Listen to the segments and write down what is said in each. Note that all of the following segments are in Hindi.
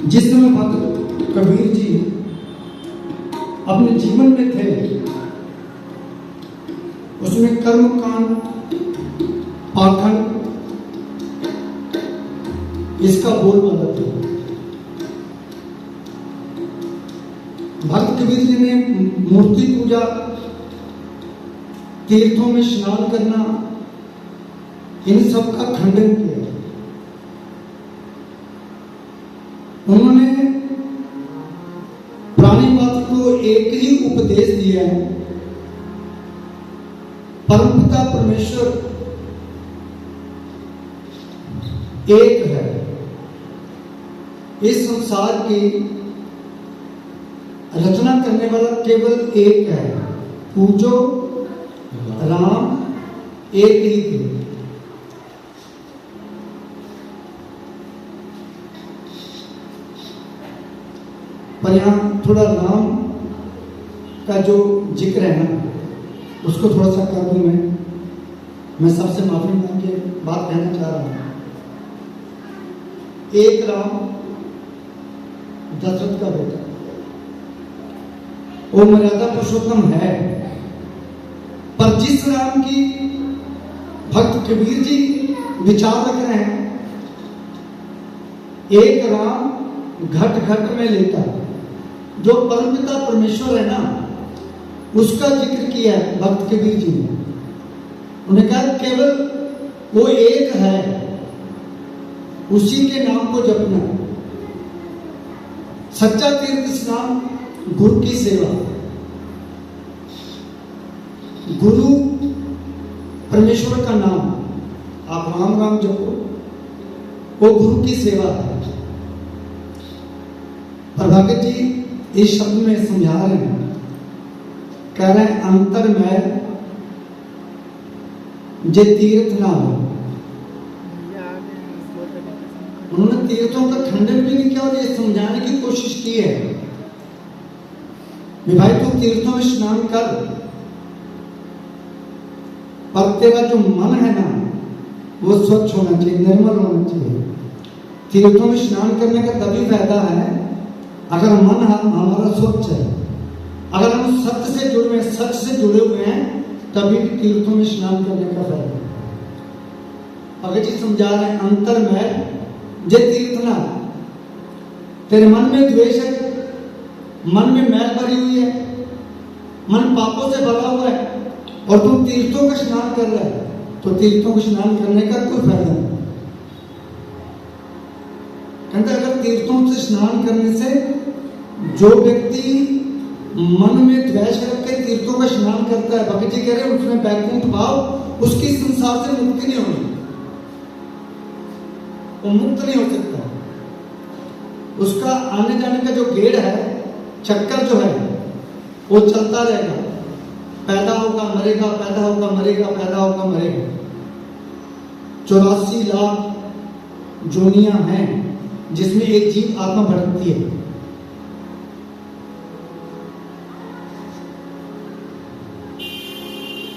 जिस समय भक्त कबीर जी अपने जीवन में थे उसमें कर्म कांड, पाखंड इसका बोलबाला था। भक्त कबीर जी ने मूर्ति पूजा, तीर्थों में स्नान करना, इन सब का खंडन किया। उन्होंने प्राणीमात्र को एक ही उपदेश दिया है, परमपिता परमेश्वर एक है। इस संसार की रचना करने वाला केवल एक है, पूजो राम एक ही थे। पर यहाँ थोड़ा राम का जो जिक्र है ना, उसको थोड़ा सा कर दूं मैं सबसे माफी मांग के बात कहना चाह रहा हूं। एक राम दशरथ का बेटा, वो मर्यादा पुरुषोत्तम है, पर जिस राम की भक्त कबीर जी विचार रख रहे हैं, एक राम घट घट में लेता, जो परमपिता परमेश्वर है ना, उसका जिक्र किया है भक्त कबीर जी ने। उन्हें कहा केवल वो एक है, उसी के नाम को जपना। सच्चा तीर्थ स्नान, गुरु की सेवा। गुरु परमेश्वर का नाम, आप राम राम जपो, वो गुरु की सेवा है। पर भगत जी इस शब्द में समझा रहे हैं, कह रहे हैं अंतर में जे तीर्थ ना हो। उन्होंने तीर्थों का खंडन भी नहीं किया और ये समझाने की कोशिश की है कि भाई तू तीर्थों में स्नान कर, पर तेरा जो मन है ना वो स्वच्छ होना चाहिए, निर्मल होना चाहिए। तीर्थों में स्नान करने का तभी फायदा है अगर मन हमारा स्वच्छ है, अगर हम सत्य से जुड़े हुए, सच से जुड़े हुए हैं, तभी भी तीर्थों में स्नान करने का फायदा है। भगत जी समझा रहे हैं अंतर में जे तीर्थ ना। तेरे मन में द्वेष है, मन में मैल भरी हुई है, मन पापों से भरा हुआ है, और तुम तीर्थों का स्नान कर रहा है, तो तीर्थों का स्नान करने का कोई फायदा नहीं। कहते अगर तीर्थों से स्नान करने से जो व्यक्ति मन में द्वेष रख के तीर्थों का स्नान करता है, भगत जी कह रहे हैं उसमें वैकुंठ भाव, उसकी संसार से मुक्ति नहीं होनी, वो मुक्त नहीं हो सकता। उसका आने जाने का जो गेड़ है, चक्कर जो है, वो चलता रहेगा। पैदा होगा मरेगा, पैदा होगा मरेगा, पैदा होगा मरेगा। 84 लाख जोनियां हैं जिसमें एक जीव आत्मा भटकती है।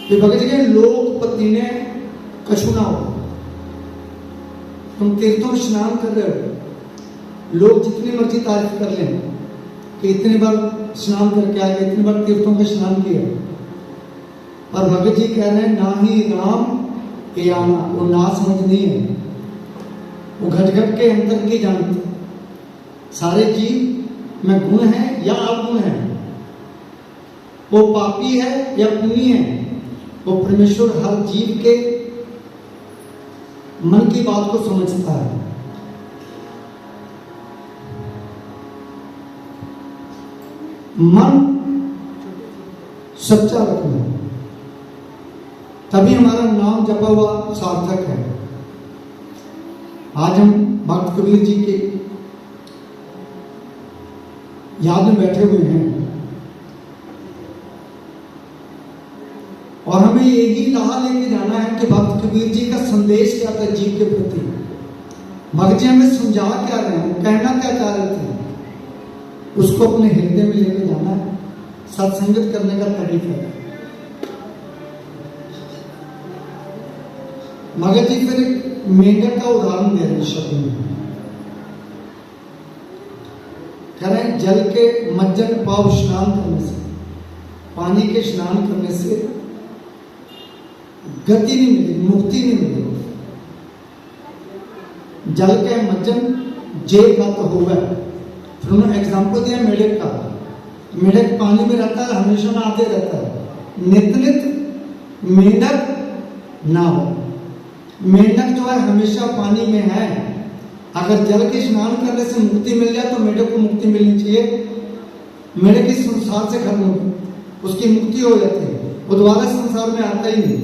ये भगत जी के लोक पति ने कछु ना हो। तुम तीर्थों में स्नान कर रहे हो, लोग जितनी मर्जी तारीफ कर लें कि इतनी बार स्नान करके आए, इतनी बार तीर्थों का स्नान किया, पर भगत जी कह रहे हैं ना ही राम ये आना, वो ना समझनी है, वो घट घट के अंतर की जानती। सारे जीव में गुण है या अवगुण है, वो पापी है या पुण्य है, वो परमेश्वर हर जीव के मन की बात को समझता है। मन सच्चा रखना, तभी हमारा नाम जपा हुआ सार्थक है। आज हम भक्त कबीर जी के याद में बैठे हुए हैं और हमें यही राह लेके जाना है कि भक्त कबीर जी का संदेश क्या था जीव के प्रति। भक्त जी हमें समझा क्या रहे हैं, कहना क्या चाह रहे थे, उसको अपने हृदय में लेके जाना है। सत्संगत करने का तरीका है। भगत जी फिर मेंढक का उदाहरण दे रहे हैं शब्द में। करें जल के मज्जन पाव स्नान करने से, पानी के स्नान करने से गति नहीं मिलेगी, मुक्ति नहीं मिलेगी। जल के मज्जन जे गत होगा। फिर उन्होंने एग्जाम्पल दिया मेढक का। मेढक पानी में रहता है, हमेशा में आते रहता है। नित नित मेंढक ना हो। मेंढक जो है हमेशा पानी में है। अगर जल के स्नान करने से मुक्ति मिल जाए तो मेढक को मुक्ति मिलनी चाहिए। मेढक इस संसार से खत्म होगी, उसकी मुक्ति हो जाती है, वो दोबारा संसार में आता ही नहीं।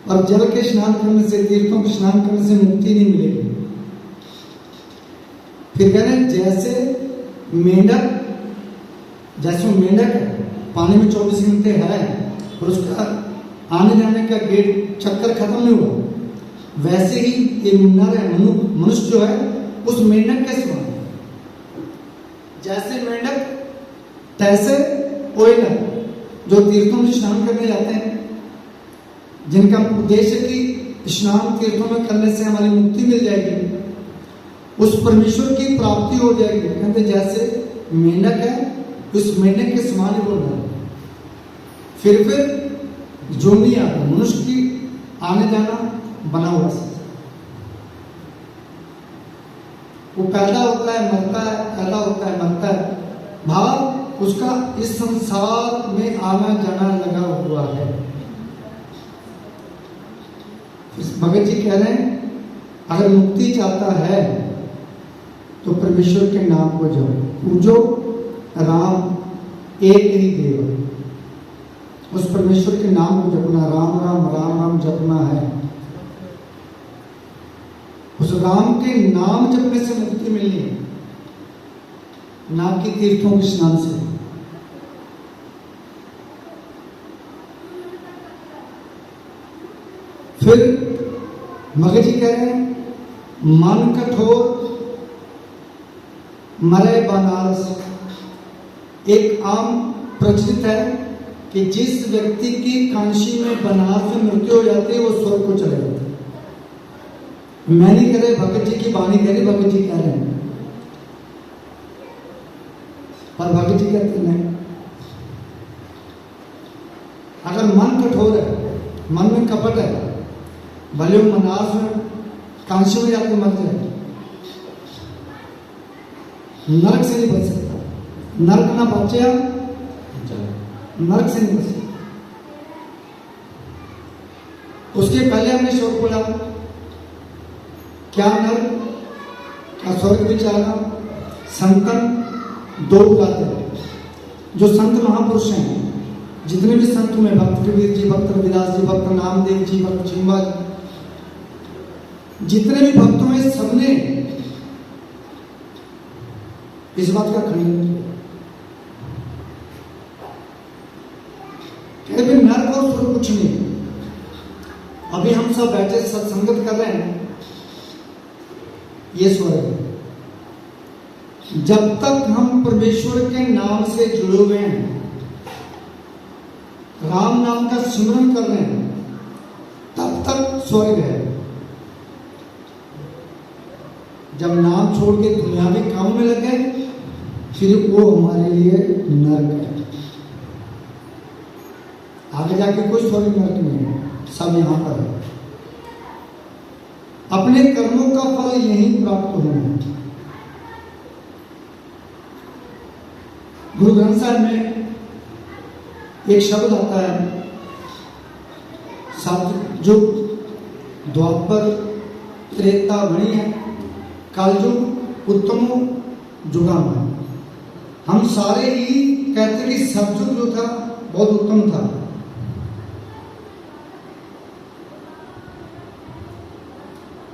और जल के स्नान करने से, तीर्थों के स्नान करने से मुक्ति नहीं मिलेगी। फिर कह रहे जैसे मेंढक, जैसे मेंढक पानी में 24 घंटे है और उसका आने जाने का गेट चक्कर खत्म नहीं हुआ, वैसे ही ये नर है, मनुष्य जो है उस मेंढक के समान। जैसे मेंढक तैसे कोई नर जो तीर्थों में स्नान करने जाते हैं, जिनका उद्देश्य कि स्नान तीर्थों में करने से हमारी मुक्ति मिल जाएगी, उस परमेश्वर की प्राप्ति हो जाएगी। कहते जैसे मेंढक है उस मेंढक के समान ही बोलना। फिर जो नहीं आता, मनुष्य की आने जाना बना हुआ है, वो पैदा होता है मरता है, पैदा होता है मरता है, भाव उसका इस संसार में आना जाना लगा हुआ है। भगत जी कह रहे हैं अगर मुक्ति चाहता है तो परमेश्वर के नाम को जपो, पूजो। राम एक ही देव, उस परमेश्वर के नाम को जपना, राम राम राम राम जपना है। उस राम के नाम जपने से मुक्ति मिलनी है, ना कि तीर्थों के स्नान से। फिर मगध जी कह रहे हैं मन कठोर मरे बनारस। एक आम प्रचलित है कि जिस व्यक्ति की कांशी में बनारस में मृत्यु हो जाती है वो स्वर्ग को चले जाते हैं। मैं नहीं कह रहे, भगत जी की वाणी कह रही, भगत जी कह रहे हैं। पर भगत जी कहते नहीं, अगर मन कठोर है, मन में कपट है, भले वो बनारस में कांशी में जाकर मर जाए, नरक से नहीं बच सकता। नरक ना बचे, नरक से नहीं बच सकता। उसके पहले हमने श्लोक बोला, क्या नरक क्या स्वर्ग विचारना। संतन दो गाते हैं, जो संत महापुरुष हैं, जितने भी संत में भक्त कबीर जी, भक्त रविदास जी, भक्त नामदेव जी, भक्त चिंबा जी, जितने भी भक्त हुए सबने इस बात का खंडन किया। कहते नरक और स्वर्ग कुछ नहीं। अभी हम सब बैठे सत्संगत कर रहे हैं, ये स्वर्ग है। जब तक हम परमेश्वर के नाम से जुड़े हुए हैं, राम नाम का सिमरन कर रहे हैं, तब तक स्वर्ग है। जब नाम छोड़ के दुनियावी काम में लगे, फिर वो हमारे लिए नरक है। आगे जाके कोई स्वर्ग नरक नहीं है, सब यहां पर है। अपने कर्मों का फल यहीं प्राप्त होना है। गुरु ग्रंथ साहिब में एक शब्द आता है, सतयुग, द्वापर, त्रेता वणी है, कलयुग, उत्तम जुगाम है। हम सारे ही कहते कि सतयुग जो था बहुत उत्तम था,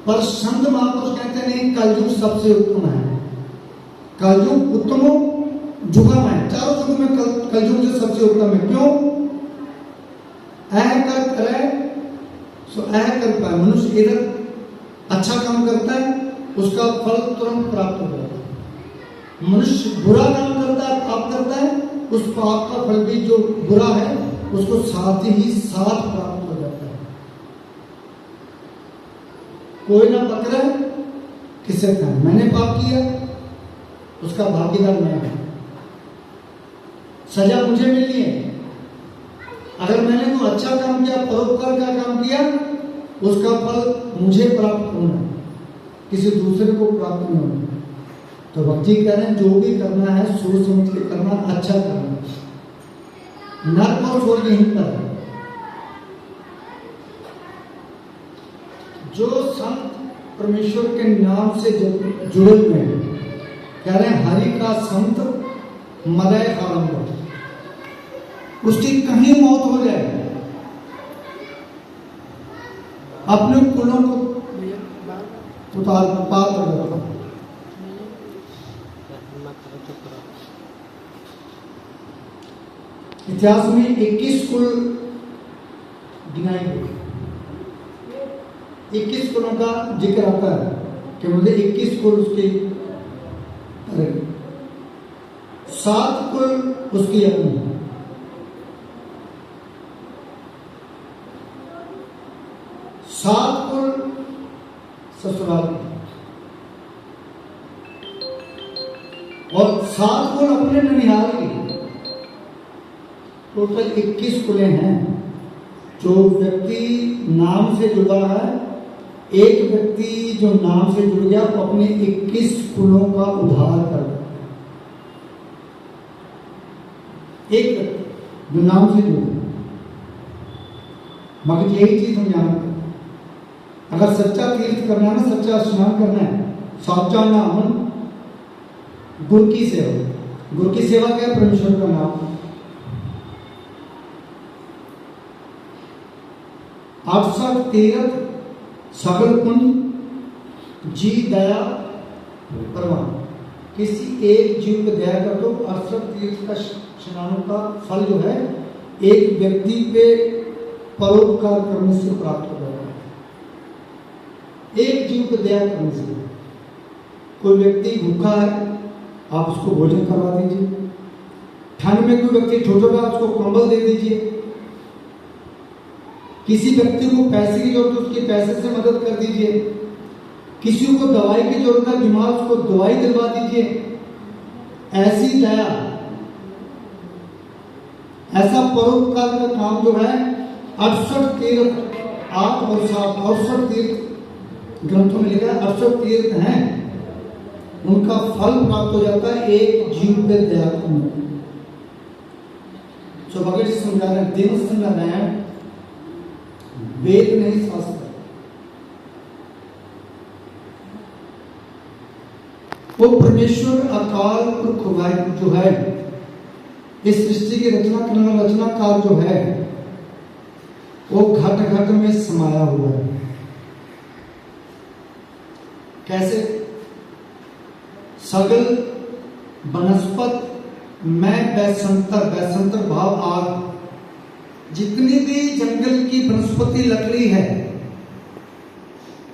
पर संत महापुरुष कहते नहीं, कलयुग सबसे उत्तम है। कलयुग उत्तम जुगम है, चारों जुग में कलयुग जो सबसे उत्तम है। क्यों? ऐ कर करे सो ऐ कर पाए। मनुष्य इधर अच्छा काम करता है, उसका फल तुरंत प्राप्त हो जाता है। मनुष्य बुरा काम करता है, पाप करता है, उस पाप का फल भी जो बुरा है उसको साथ ही साथ प्राप्त हो जाता है। कोई ना पकड़े किसे कहा मैंने पाप किया, उसका भागीदार मैं हूं। सजा मुझे मिलनी है। अगर मैंने कोई अच्छा काम किया, परोपकार का काम किया, उसका फल मुझे प्राप्त होना, किसी दूसरे को प्राप्त नहीं होना। तो भक्ति कह रहे हैं जो भी करना है सोच समझ के करना, अच्छा करना। नर्क और स्वर्ग यहीं पर है। जो संत परमेश्वर के नाम से जुड़े हुए हैं, कह रहे हैं हरि का संत मदय आरंभ, उसकी कहीं मौत हो जाए, अपने कुलों को उतार पार कर देता। इतिहास में 21 कुल गिनाए गए, 21 कुलों का जिक्र आता है कि मुझे 21 कुल उसके 7 कुल उसकी अपनी, 7 कुल ससुराल और 7 कुल अपने ननिहाल की। टोटल 21 कुलें हैं। जो व्यक्ति नाम से जुड़ा है, एक व्यक्ति जो नाम से जुड़ गया वो अपने 21 कुलों का उद्धार कर, एक व्यक्ति जो नाम से जुड़ गया। मगर यही चीज हम जानते हैं, अगर सच्चा तीर्थ करना है ना, सच्चा स्नान करना है, साचा नाम गुरु की सेवा। गुरु की सेवा क्या है? परमेश्वर का नाम। 68 तीर्थ सगल पुण्य जी दया परवान। किसी एक जीव को दया कर दो, 68 तीर्थ का स्नानों का फल जो है एक व्यक्ति पे परोपकार करने से प्राप्त हो जाएगा। एक जीव को दया करने से। कोई व्यक्ति भूखा है, आप उसको भोजन करवा दीजिए। ठंड में कोई व्यक्ति ठोठोगा, उसको कंबल दे दीजिए। किसी व्यक्ति को पैसे की जरूरत है, उसकी पैसे से मदद कर दीजिए। किसी को दवाई की जरूरत है, बीमार उसको दवाई दिलवा दीजिए। ऐसी दया, ऐसा परोपकार का काम जो है 68 तीर्थ, 8 और 7, 68 तीर्थ ग्रंथों में लिखा है, 68 तीर्थ हैं, उनका फल प्राप्त हो जाता है एक जीव पे दया करने। तो भगत जी समझा रहे हैं, दिन समझा रहे हैं, वेद नहीं शास्त्र। वो परमेश्वर अकाल पुरख वाहिगुरु जो है, इस सृष्टि की रचना करने वाला रचनाकार जो है, वो घट घट में समाया हुआ है। कैसे? सगल वनस्पत में बैसंतर, बैसंतर भाव आग, जितनी भी जंगल की वनस्पति लकड़ी है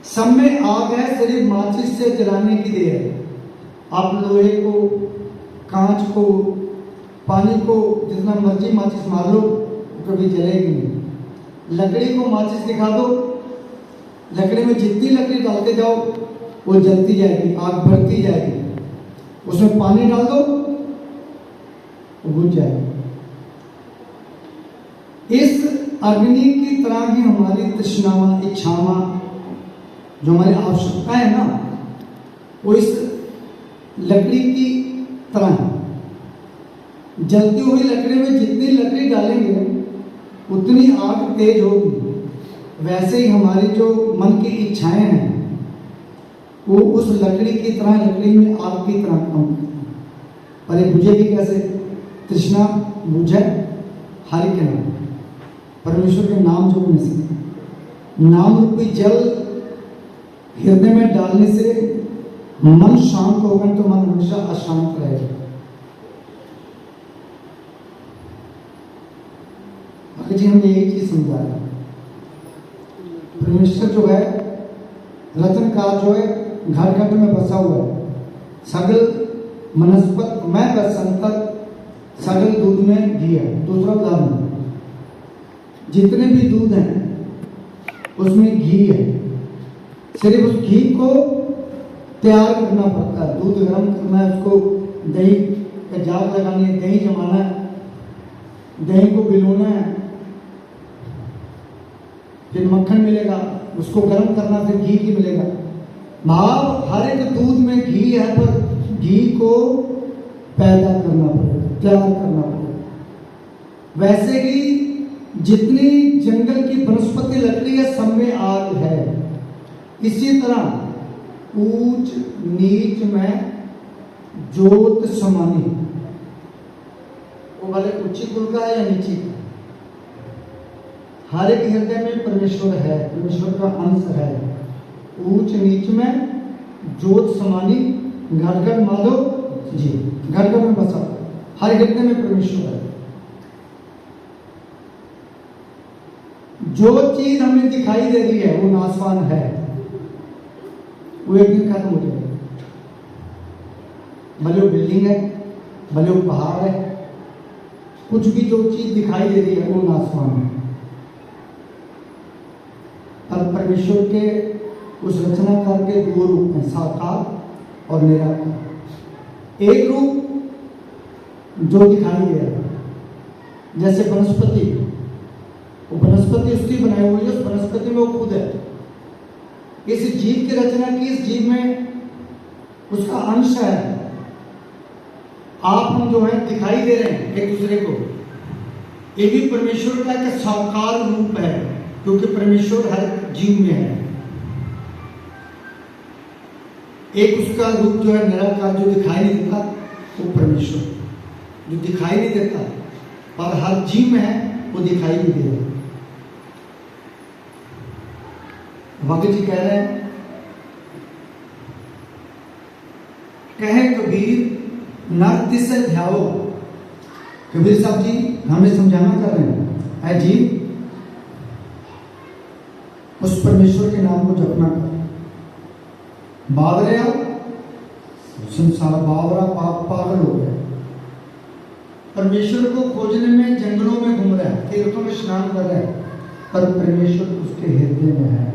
सब में आग है, सिर्फ माचिस से जलाने के लिए है। आप लोहे को, कांच को, पानी को जितना मर्जी माचिस मार लो कभी जलेगी नहीं। लकड़ी को माचिस दिखा दो, लकड़ी में जितनी लकड़ी डालते जाओ वो जलती जाएगी, आग बढ़ती जाएगी। उसमें पानी डाल दो वो बुझ जाएगी। इस अग्नि की तरह ही हमारी तृष्णावा, इच्छावा, जो हमारी आवश्यकता है ना, वो इस लकड़ी की तरह है। जलती हुई लकड़ी में जितनी लकड़ी डालेंगे उतनी आग तेज होगी। वैसे ही हमारी जो मन की इच्छाएं हैं वो उस लकड़ी की तरह, लकड़ी में आग की तरह काम करती है। पर ये बुझेगी कैसे? तृष्णा बुझे हरि के नाम, परमेश्वर के नाम जोड़ने से। नाम रूपी जल हृदय में डालने से मन शांत होगा, तो मन हमेशा अशांत रहेगा। जी हमने यही चीज समझाया, परमेश्वर जो है रतनकार जो है घर घट में बसा हुआ है। सगल वनस्पत में बसंतर, सगल दूध में घी है। दूसरा उदाहरण, जितने भी दूध हैं उसमें घी है, सिर्फ उस घी को तैयार करना पड़ता है। दूध गर्म करना है, उसको दही का जाग लगानी है, दही जमाना है, दही को भिगोना है, फिर मक्खन मिलेगा, उसको गर्म करना, फिर घी की मिलेगा। भाव हर एक दूध में घी है, पर घी को पैदा करना पड़ेगा, तैयार करना पड़ेगा। वैसे ही जितनी जंगल की वनस्पति लकड़ी है, सब में आग है। इसी तरह ऊंच नीच में जोत समानी। वो वाले ऊंची कुल का है या नीची का? हर एक हृदय में परमेश्वर है, परमेश्वर का अंश है। ऊंच नीच में जोत समानी, घर घर माधो जी, घर घर में बसा, हर हृदय में परमेश्वर है। जो चीज हमें दिखाई दे रही है वो नाशवान है, वो एक दिन खत्म हो जाएगा। भले वो बिल्डिंग है, भले वो पहाड़ है, कुछ भी जो चीज दिखाई दे रही है वो नाशवान है। पर परमेश्वर के उस रचनाकार के दो रूप हैं, साकार और निराकार। एक रूप जो दिखाई दे रहा है, जैसे वनस्पति, वो वनस्पति उसकी बनाई हुई है, उस वनस्पति में वो खुद है। इस जीव की रचना की, इस जीव में उसका अंश है। आप हम जो है दिखाई दे रहे हैं एक दूसरे को, ये भी परमेश्वर का एक साकार रूप है, क्योंकि परमेश्वर हर जीव में है। एक उसका रूप जो है निराकार, जो दिखाई नहीं देता, वो परमेश्वर जो दिखाई नहीं देता पर हर जीव में है, वो दिखाई नहीं दे रहा। भगत जी कह रहे हैं, कहे कबीर नर तिसे ध्याओ। कबीर साहब जी हमें समझाना कर रहे हैं, है जीव उस परमेश्वर के नाम को जपना कर। बावरिया संसार बावरा पाप पागल हो गया, परमेश्वर को खोजने में जंगलों में घूम रहा है, तीर्थों में स्नान कर रहा है, पर परमेश्वर उसके हृदय में है।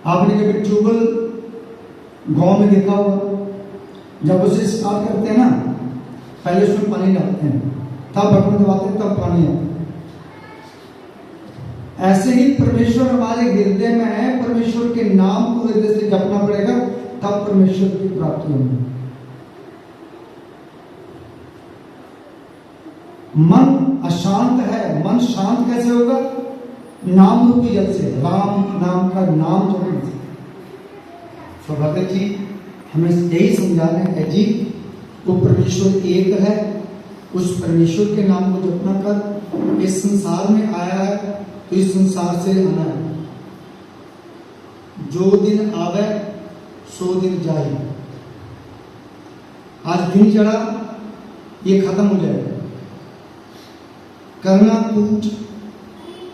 आपने कभी ट्यूबवेल गांव में देखा होगा, जब उसे स्टार्ट करते हैं ना, पहले उसमें पानी डालते हैं, तब बटन दबाते हैं, तब पानी आता है। ऐसे ही परमेश्वर हमारे हृदय में है, परमेश्वर के नाम को हृदय से जपना पड़ेगा, तब परमेश्वर की प्राप्ति होगी। मन अशांत है, मन शांत कैसे होगा? नाम रूपी जप से, राम नाम का नाम जपने से। तो भगत जी हमें यही समझा रहे हैं जी, वो परमेश्वर एक है, उस परमेश्वर के नाम को जपना कर। इस संसार में आया है तो इस संसार से आना है। जो दिन आवे सो दिन जाए। आज दिन चढ़ा, ये खत्म हो जाएगा। करना टूट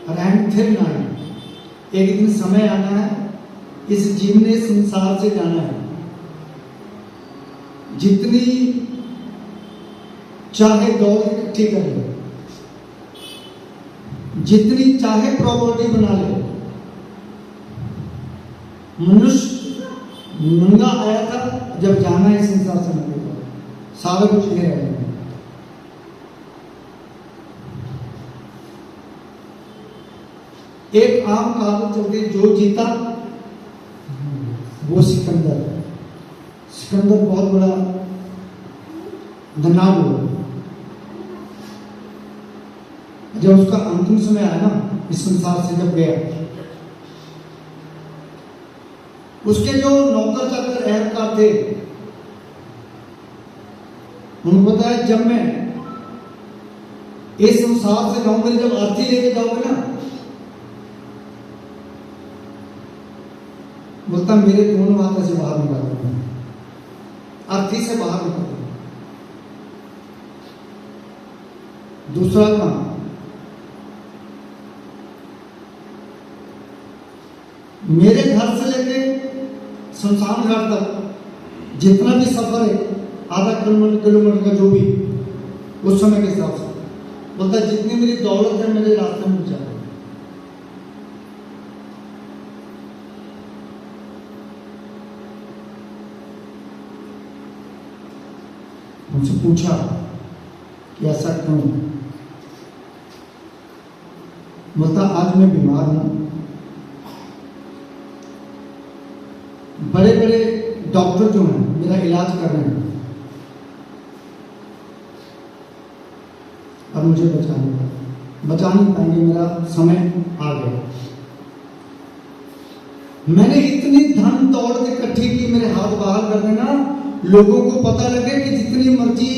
रहन फिर ना है। एक दिन समय आना है, इस जीव ने संसार से जाना है। जितनी चाहे दौलत इकट्ठी कर ले, जितनी चाहे प्रॉपर्टी बना ले, मनुष्य नंगा आया था, जब जाना है संसार से निकलेगा, सारा कुछ ले रहेगा। एक आम कहावत चलती, जो जीता वो सिकंदर। सिकंदर बहुत बड़ा धनाढ्य हुआ। जब उसका अंतिम समय आया ना, इस संसार से जब गया, उसके जो नौकर चाकर अहंकार थे, उनको पता है जब मैं इस संसार से जाऊंगा, जब अर्थी लेके जाओगे ना, बोलता मेरे दोनों हाथ से बाहर निकाल दो, अर्थी से बाहर निकाल दो। दूसरा काम, मेरे घर से लेके शमशान घाट तक जितना भी सफर है, आधा किलोमीटर का जो भी, उस समय के हिसाब से बोलता जितनी मेरी दौलत है मेरे रास्ते में जाए। उनसे पूछा कि ऐसा क्यों? बोलता आज मैं बीमार हूं, बड़े बड़े डॉक्टर जो हैं मेरा इलाज कर रहे हैं, अब मुझे बचा नहीं पाएंगे, मेरा समय आ गया। मैंने इतनी धन दौलत इकट्ठी की, मेरे हाथ बाहर कर देना, लोगों को पता लगे कि जितनी मर्जी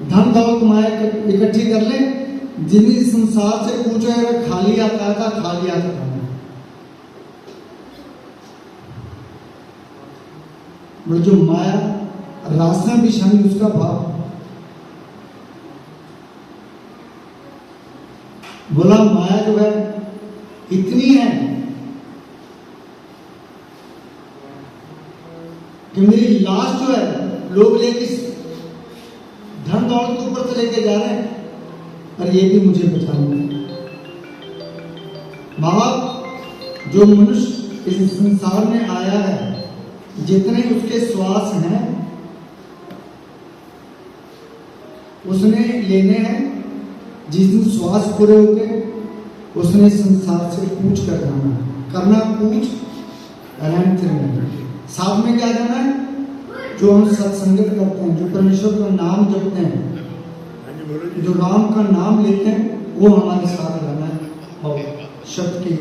धन दौलत माया इकट्ठी कर ले, जिन्हें संसार से पूछो अगर खाली आता था खाली आता था। जो माया रास्ता भी शामिल, उसका भाव बोला माया जो है इतनी है कि मेरी लाश जो है लोग लेके धन दौलत के ऊपर से लेके जा रहे हैं, पर ये भी मुझे बचा लेंगे। बाप जो मनुष्य इस संसार में आया है, जितने उसके श्वास हैं उसने लेने हैं। जिस दिन श्वास पूरे होते उसने संसार से पूछ कर करना पूछ रहन नहीं। साथ में क्या जाना है? जो हम सत्संगत करते हैं, जो परमेश्वर का नाम जपते हैं, जो राम का नाम लेते हैं, वो हमारे साथ रहना है और शब्द के